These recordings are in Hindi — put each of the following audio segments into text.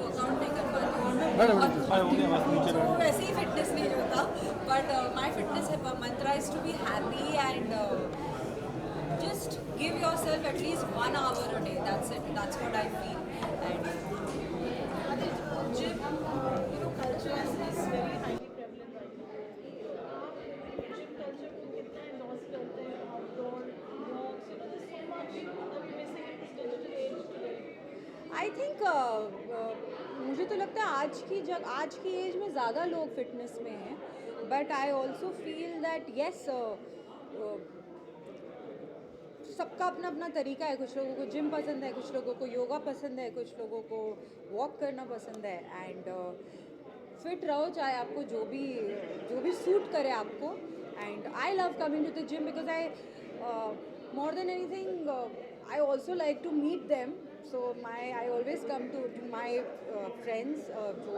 वर्कआउट नहीं कर पाती हूँ तो वैसे ही फिटनेस नहीं होता but my fitness mantra is to be happy and just give yourself at least 1 hour a day. That's it. That's what I feel. And Gym, culture is very highly prevalent right now. Gym culture को कितना endorse करते हैं, outdoor walks, there's so much that we're missing in this digital age today. I think मुझे तो लगता है आज की एज में ज़्यादा लोग फिटनेस में हैं but I also feel that yes सबका अपना अपना तरीका है. कुछ लोगों को जिम पसंद है, कुछ लोगों को योगा पसंद है, कुछ लोगों को वॉक करना पसंद है एंड फिट रहो चाहे आपको जो भी सूट करे आपको. And I love coming to the gym because I more than anything I also like to meet them. So I always come to my friends जो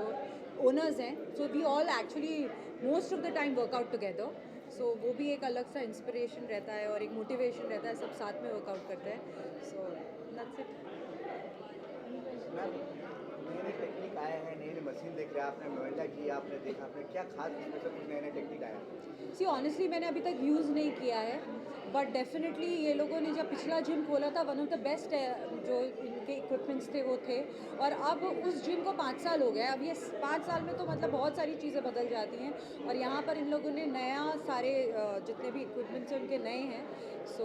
ओनर्स हैं. So we all actually most of the time workout together. So वो भी एक अलग सा इंस्पिरेशन रहता है और एक मोटिवेशन रहता है. सब साथ में वर्कआउट करते हैं. So that's it. नए टेक्निक आए हैं, नई मशीन देख रहे हैं आपने, मोबाइल की आपने देखा, आपने क्या खास इसमें से कुछ नए टेक्निक आया? सी ऑनेस्टली मैंने अभी तक यूज़ नहीं किया है बट डेफिनेटली ये लोगों ने जब पिछला जिम खोला था वन ऑफ द बेस्ट जो इनके इक्विपमेंट्स थे वो थे. और अब उस जिम को 5 साल हो गया. अब ये 5 साल में तो मतलब बहुत सारी चीज़ें बदल जाती हैं और यहाँ पर इन लोगों ने नया सारे जितने भी इक्विपमेंट्स हैं उनके नए हैं. सो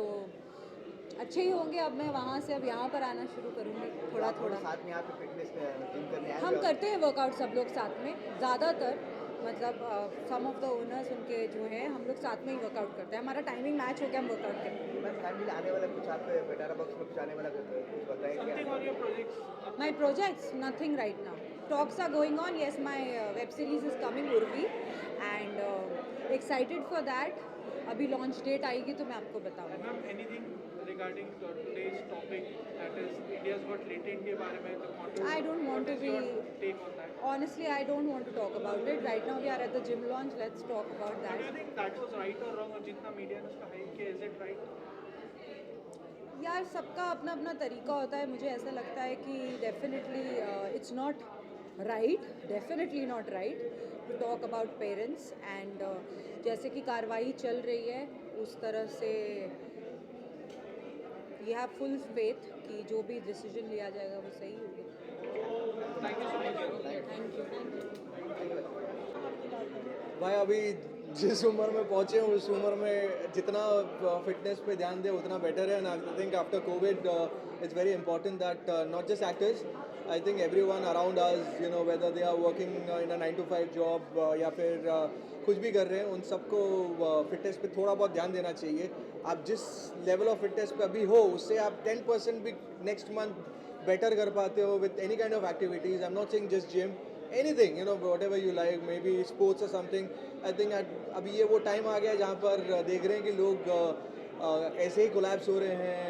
अच्छे ही होंगे. अब मैं वहाँ से अब यहाँ पर आना शुरू करूँगी थोड़ा थोड़ा. साथ में यहाँ पे फिटनेस जिम करने आए हम करते हैं वर्कआउट सब लोग साथ में. ज़्यादातर मतलब सम ऑफ द ओनर्स उनके जो हैं हम लोग साथ में ही वर्कआउट करते हैं. हमारा टाइमिंग मैच हो गया, हम वर्कआउट करते हैं. मैं फैमिली आने वाला कुछ आप बेटारा बॉक्स में कुछ आने वाला कुछ बताएं क्या? My projects, nothing right now. Talks are going on. Yes, my web series is coming, Urvi, and excited for that. अभी लॉन्च डेट आएगी तो मैं आपको बताऊंगी. Ma'am anything regarding today's topic that is India's got latent के बारे में तो want to I don't want to be take on that. honestly I don't want to talk about it right now. We are at the gym launch. Let's talk about do you that. Think that was right और रॉन्ग और जितना मीडिया ने उसका हाइप किया इज इट राइट? यार सबका अपना अपना तरीका होता है. मुझे ऐसा लगता है कि definitely it's not right, definitely not right to talk about parents. And जैसे कि कार्रवाई चल रही है उस तरह से यू हैव फुल फेथ कि जो भी डिसीजन लिया जाएगा वो सही होगा. Thank you so much. Thank you. भाई अभी जिस उम्र में पहुँचे हैं उस उम्र में जितना फिटनेस पे ध्यान दे उतना बेटर है. And I think after covid it's very important that not just actors, I think everyone around us, you know, whether they are working in a 9 to 5 job या फिर कुछ भी कर रहे हैं, उन सबको फिटनेस पे थोड़ा बहुत ध्यान देना चाहिए. आप जिस लेवल ऑफ फिटनेस पे अभी हो उससे आप 10% भी नेक्स्ट मंथ बेटर कर पाते हो with any kind of activities. I am not saying just gym, anything, you know, whatever you like, maybe sports or something. I think अभी ये वो टाइम आ गया जहाँ पर देख रहे हैं कि लोग ऐसे ही कोलैप्स हो रहे हैं,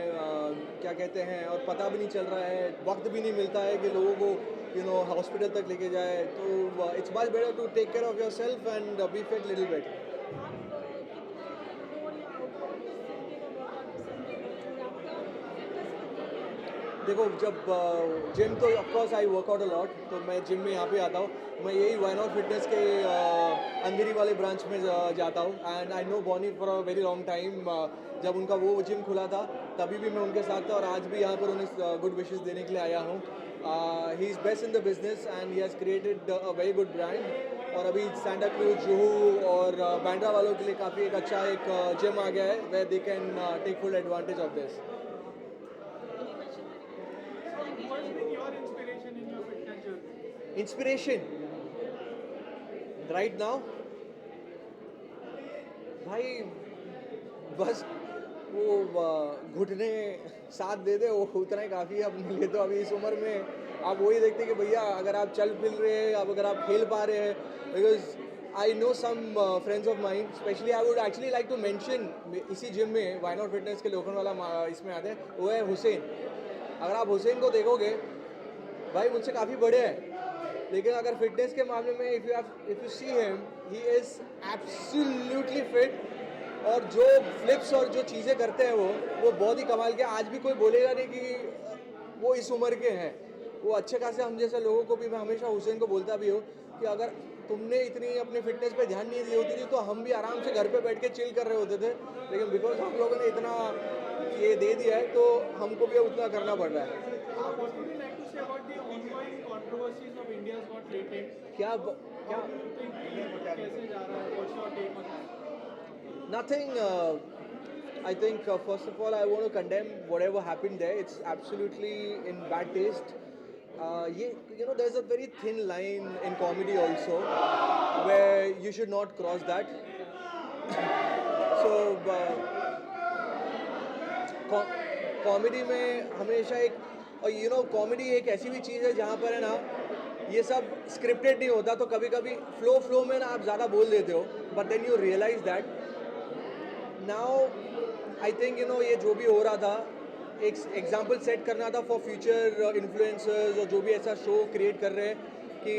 क्या कहते हैं, और पता भी नहीं चल रहा है, वक्त भी नहीं मिलता है कि लोगों को यू नो हॉस्पिटल तक लेके जाए. तो it's much better to take care of yourself and be fit little bit. देखो जब जिम तो of course I work out a lot, तो मैं जिम में यहाँ पे आता हूँ. मैं यही वाई नॉट फिटनेस के अंधेरी वाले ब्रांच में जाता हूँ. And I know Bonnie for a very long time. जब उनका वो जिम खुला था तभी भी मैं उनके साथ था और आज भी यहाँ पर उन्हें गुड विशेस देने के लिए आया हूँ. He is best in the business and he has created a very good brand. और अभी सैंटा क्रूज, जुहू और बैंड्रा वालों के लिए काफ़ी एक अच्छा एक जिम आ गया है where they can take full advantage of this. What's been your inspiration in your fitness journey? Inspiration right now भाई बस वो घुटने साथ दे दे वो उतना ही काफ़ी है अपने लिए. तो अभी इस उम्र में आप वही देखते कि भैया अगर आप चल फिर रहे हैं, अब अगर आप खेल पा रहे हैं, because I know some friends of mind, especially I would actually like to mention इसी जिम में वाई नॉट फिटनेस के लोखंड वाला इसमें आते हैं, वो है हुसैन. अगर आप हुसैन को देखोगे भाई मुझसे काफ़ी बड़े हैं, लेकिन अगर फिटनेस के मामले में if you see him he is absolutely fit. और जो फ्लिप्स और जो चीज़ें करते हैं वो बहुत ही कमाल के. आज भी कोई बोलेगा नहीं कि वो इस उम्र के हैं. वो अच्छे खासे हम जैसे लोगों को भी, मैं हमेशा हुसैन को बोलता भी हूँ कि अगर तुमने इतनी अपनी फिटनेस पे ध्यान नहीं दी होती थी तो हम भी आराम से घर पे बैठ के चिल कर रहे होते थे, लेकिन बिकॉज हम लोगों ने इतना ये दे दिया है तो हमको भी उतना करना पड़ रहा है। What would you like to say about the ongoing controversies of India's Got Latent? क्या How do you think कैसे जा रहा है? What's your take on that? Nothing. I think first of all, I want to condemn whatever happened there. It's absolutely in bad taste. There's a very thin line in comedy also, where you should not cross that. So, comedy में हमेशा एक, और कॉमेडी एक ऐसी भी चीज़ है जहाँ पर है ना, ये सब स्क्रिप्टेड नहीं होता, तो कभी कभी फ्लो में ना आप ज़्यादा बोल देते हो, but then you realise that now I think ये जो भी हो रहा था, एक एग्जाम्पल सेट करना था फॉर फ्यूचर इन्फ्लुएंसर्स और जो भी ऐसा शो क्रिएट कर रहे हैं कि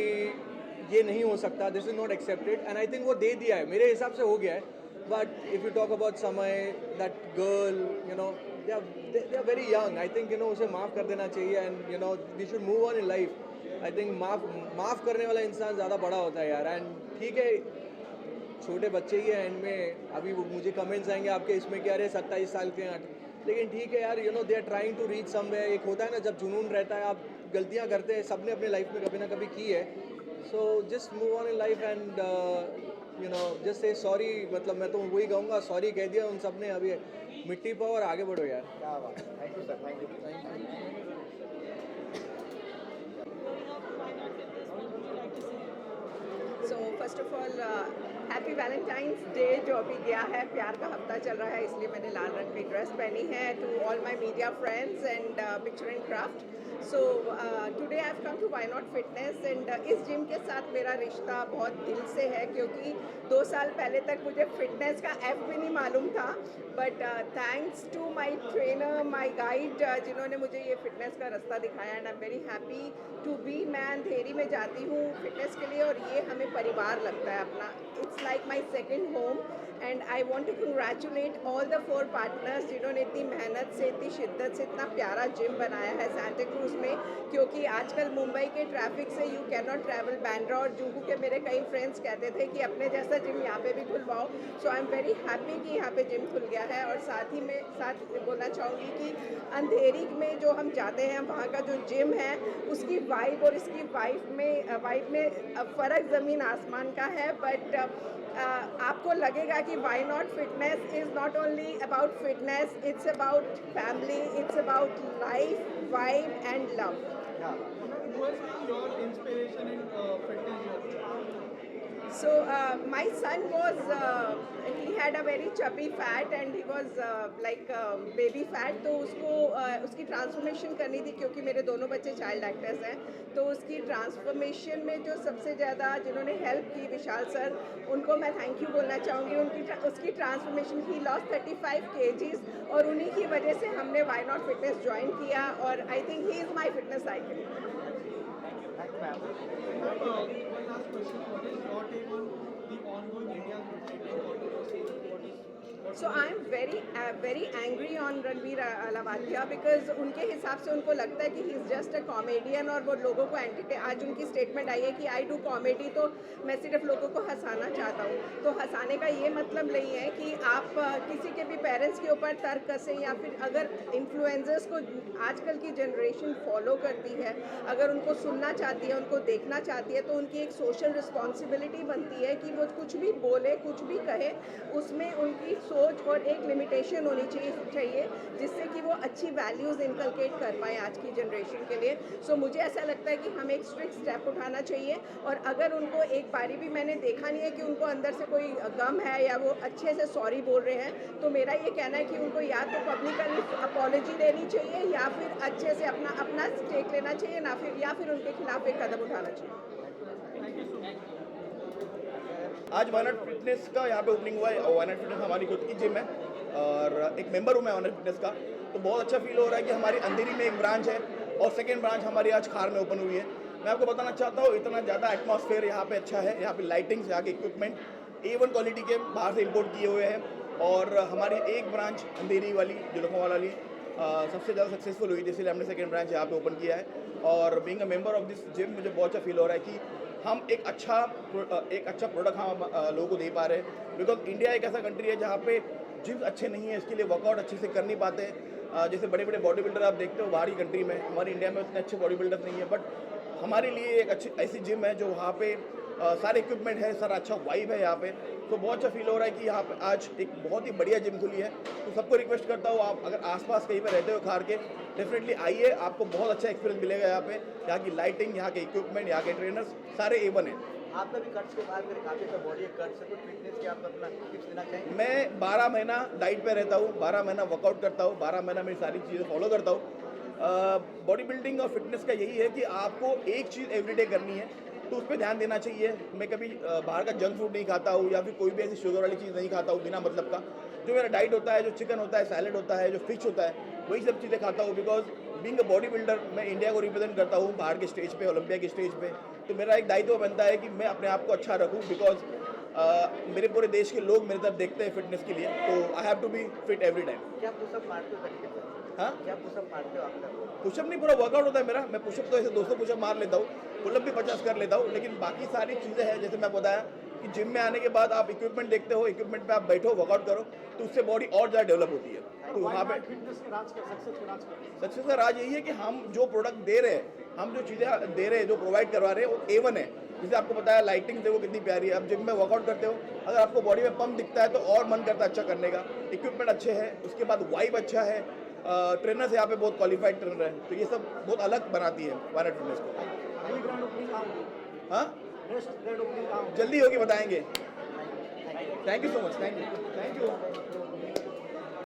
ये नहीं हो सकता, this is not accepted, and I think वो दे दिया है, मेरे हिसाब से हो गया है. But if you talk about Samay, that girl, they are very young. I think उसे माफ़ कर देना चाहिए, and we should move on in life. I think माफ़ करने वाला इंसान ज़्यादा बड़ा होता है यार. एंड ठीक है, छोटे बच्चे ही है एंड में, अभी मुझे कमेंट्स आएंगे आपके इसमें क्या रहे 27 साल के हैं, लेकिन ठीक है यार, they are trying to reach somewhere. एक होता है ना जब जुनून रहता है, आप गलतियाँ करते हैं, सबने अपने लाइफ में कभी ना कभी की है. So just move on in life and just say sorry. मतलब मैं तो वही कहूँगा, सॉरी कह दिया उन सब ने, अभी मिट्टी पाओ और आगे बढ़ो यार. क्या बात, thank you sir, thank you. Why not fitness? What would you like to say? So first of all happy Valentine's day जो अभी गया है, प्यार का हफ्ता चल रहा है, इसलिए मैंने लाल रंग की ड्रेस पहनी है. To all my media friends and picture and craft, so today I have come to why not fitness. And इस जिम के साथ मेरा रिश्ता बहुत दिल से है, क्योंकि 2 साल पहले तक मुझे फिटनेस का एफ भी नहीं मालूम था, but thanks to my trainer, my guide, जिन्होंने मुझे ये फिटनेस का रास्ता दिखाया. And I am very happy to be. मैं अंधेरी में जाती हूँ फिटनेस के लिए, और ये हमें परिवार लगता है अपना. It's like my second home. And I want to congratulate all the 4 partners जिन्होंने इतनी मेहनत से, इतनी शिद्दत से इतना प्यारा जिम बनाया है सांता क्रूज में, क्योंकि आजकल मुंबई के ट्रैफिक से you can not travel. Bandra और जुहू के मेरे कई फ्रेंड्स कहते थे कि अपने जैसा जिम यहाँ पे भी खुलवाओ. सो आई एम वेरी हैप्पी कि यहाँ पे जिम खुल गया है. और साथ ही में बोलना चाहूँगी कि अंधेरी में जो हम जाते हैं, वहाँ का जो जिम है, उसकी वाइब और इसकी वाइब में फ़र्क ज़मीन आसमान का है. बट आपको लगेगा कि why not fitness is not only about fitness, it's about family, it's about life, vibe and love. Who has been your inspiration in fitness journey? So my son was, he had a very chubby fat and he was like baby fat. तो उसकी ट्रांसफॉर्मेशन करनी थी, क्योंकि मेरे दोनों बच्चे चाइल्ड एक्टर्स हैं. तो उसकी ट्रांसफॉर्मेशन में जो सबसे ज़्यादा जिन्होंने हेल्प की, विशाल सर, उनको मैं थैंक यू बोलना चाहूँगी. उसकी ट्रांसफॉर्मेशन, ही लॉस्ट 35 kgs, और उन्हीं की वजह से हमने व्हाई नॉट फिटनेस ज्वाइन किया. और I think he is my fitness icon. Thank you ma'am. One last question. What is your take on the ongoing India's Got Latent controversy? So I'm very angry on Ranveer अलावालिया, बिकॉज उनके हिसाब से उनको लगता है कि he is just a comedian, और वो लोगों को एंटरटेन. आज उनकी स्टेटमेंट आई है कि आई डू कॉमेडी, तो मैं सिर्फ लोगों को हंसाना चाहता हूँ. तो हंसाने का ये मतलब नहीं है कि आप किसी के भी पेरेंट्स के ऊपर तर्क कसें, या फिर अगर इन्फ्लुएंसर्स को आजकल की जनरेशन फॉलो करती है, अगर उनको सुनना चाहती है, उनको देखना चाहती है, तो उनकी एक सोशल रिस्पॉन्सिबिलिटी बनती है कि वो कुछ भी बोले, कुछ भी कहे, उसमें उनकी सोच और एक लिमिटेशन होनी चाहिए जिससे कि वो अच्छी वैल्यूज़ इनकलकेट कर पाएँ आज की जनरेशन के लिए. सो मुझे ऐसा लगता है कि हमें एक स्ट्रिक्ट स्टेप उठाना चाहिए. और अगर उनको एक बारी भी मैंने देखा नहीं है कि उनको अंदर से कोई गम है या वो अच्छे से सॉरी बोल रहे हैं, तो मेरा ये कहना है कि उनको या तो पब्लिकली अपॉलॉजी देनी चाहिए, या फिर अच्छे से अपना स्टेक लेना चाहिए, या फिर उनके खिलाफ एक कदम उठाना चाहिए. आज वाई नॉट फिटनेस का यहाँ पे ओपनिंग हुआ है. वाई नॉट फिटनेस हमारी खुद की जिम है और एक मेंबर हूँ मैं वाई नॉट फिटनेस का. तो बहुत अच्छा फील हो रहा है कि हमारी अंधेरी में एक ब्रांच है और सेकंड ब्रांच हमारी आज खार में ओपन हुई है. मैं आपको बताना चाहता हूँ, इतना ज़्यादा एटमॉस्फेयर यहाँ पे अच्छा है. यहाँ पे लाइटिंग्स, यहाँ के इक्विपमेंट A1 क्वालिटी के बाहर से इंपोर्ट किए हुए हैं. और हमारी एक ब्रांच अंधेरी वाली, जो लखनऊ वाली, सबसे ज़्यादा सक्सेसफुल हुई थी, इसलिए हमने सेकंड ब्रांच यहाँ पे ओपन किया है। और being a member of this gym मुझे बहुत अच्छा फील हो रहा है कि हम एक अच्छा प्रोडक्ट हम लोगों को दे पा रहे हैं। बिकॉज इंडिया एक ऐसा कंट्री है जहाँ पे जिम्स अच्छे नहीं है, इसके लिए वर्कआउट अच्छे से कर नहीं पाते हैं। जैसे बड़े बड़े बॉडी बिल्डर आप देखते हो बाहरी कंट्री में, हमारी इंडिया में उतने अच्छे बॉडी बिल्डर नहीं है, बट हमारे लिए एक अच्छी ऐसी जिम है जो वहाँ पे सारे इक्विपमेंट है, सारा अच्छा वाइब है यहाँ पे। तो बहुत अच्छा फील हो रहा है कि यहाँ पे आज एक बहुत ही बढ़िया जिम खुली है। तो सबको रिक्वेस्ट करता हूँ, आप अगर आसपास कहीं पे रहते हो खार के, डेफिनेटली आइए, आपको बहुत अच्छा एक्सपीरियंस मिलेगा यहाँ पे। यहाँ की लाइटिंग, यहाँ के इक्विपमेंट, यहाँ के ट्रेनर्स सारे A1 हैं। आपने भी कट्स के बात करें, काफ़ी अच्छा बॉडी कट्स है, कुछ फिटनेस के आप अपना टिप्स देना चाहेंगे? मैं 12 महीना डाइट पे रहता हूँ, 12 महीना वर्कआउट करता हूँ, 12 महीना मेरी सारी चीज़ें फॉलो करता हूँ। बॉडी बिल्डिंग और फिटनेस का यही है कि आपको एक चीज़ एवरीडे करनी है, तो उस पर ध्यान देना चाहिए। मैं कभी बाहर का जंक फूड नहीं खाता हूँ या फिर कोई भी ऐसी शुगर वाली चीज़ नहीं खाता हूँ बिना मतलब का। जो मेरा डाइट होता है, जो चिकन होता है, सैलड होता है, जो फिश होता है, वही सब चीज़ें खाता हूँ। Because being a body builder मैं इंडिया को रिप्रेजेंट करता हूँ बाहर के स्टेज पे, ओलंपिया के स्टेज पे। तो मेरा एक दायित्व बनता है कि मैं अपने आप को अच्छा रखूँ। बिकॉज मेरे पूरे देश के लोग मेरे तरफ देखते हैं फिटनेस के लिए, तो I have to be fit every time. क्या पुशअप मारते हो तरीके से? हाँ, क्या पुशअप मारते हो आप? पुशअप नहीं, पूरा वर्कआउट होता है मेरा। मैं पुशअप तो ऐसे 200 पुशअप मार लेता हूँ, पुलअप भी 50 कर लेता हूँ, लेकिन बाकी सारी चीज़ें हैं जैसे मैं बताया कि जिम में आने के बाद आप इक्विपमेंट देखते हो, इक्विपमेंट पे आप बैठो, वर्कआउट करो, तो उससे बॉडी और ज़्यादा डेवलप होती है। तो वहाँ पे सक्सेस का राज यही है कि हम जो प्रोडक्ट दे रहे हैं, हम जो चीज़ें दे रहे हैं, जो प्रोवाइड करवा रहे हैं, वो A1 है। जैसे आपको बताया लाइटिंग देखो कितनी प्यारी है। आप जिम में वर्कआउट करते हो, अगर आपको बॉडी में पंप दिखता है तो और मन करता है अच्छा करने का। इक्विपमेंट अच्छे हैं, उसके बाद वाइब अच्छा है, ट्रेनर्स यहाँ पे बहुत क्वालिफाइड ट्रेनर हैं, तो ये सब बहुत अलग बनाती है वायनाड फिटनेस को। हाँ, जल्दी होगी, बताएंगे। Thank you so much, thank you.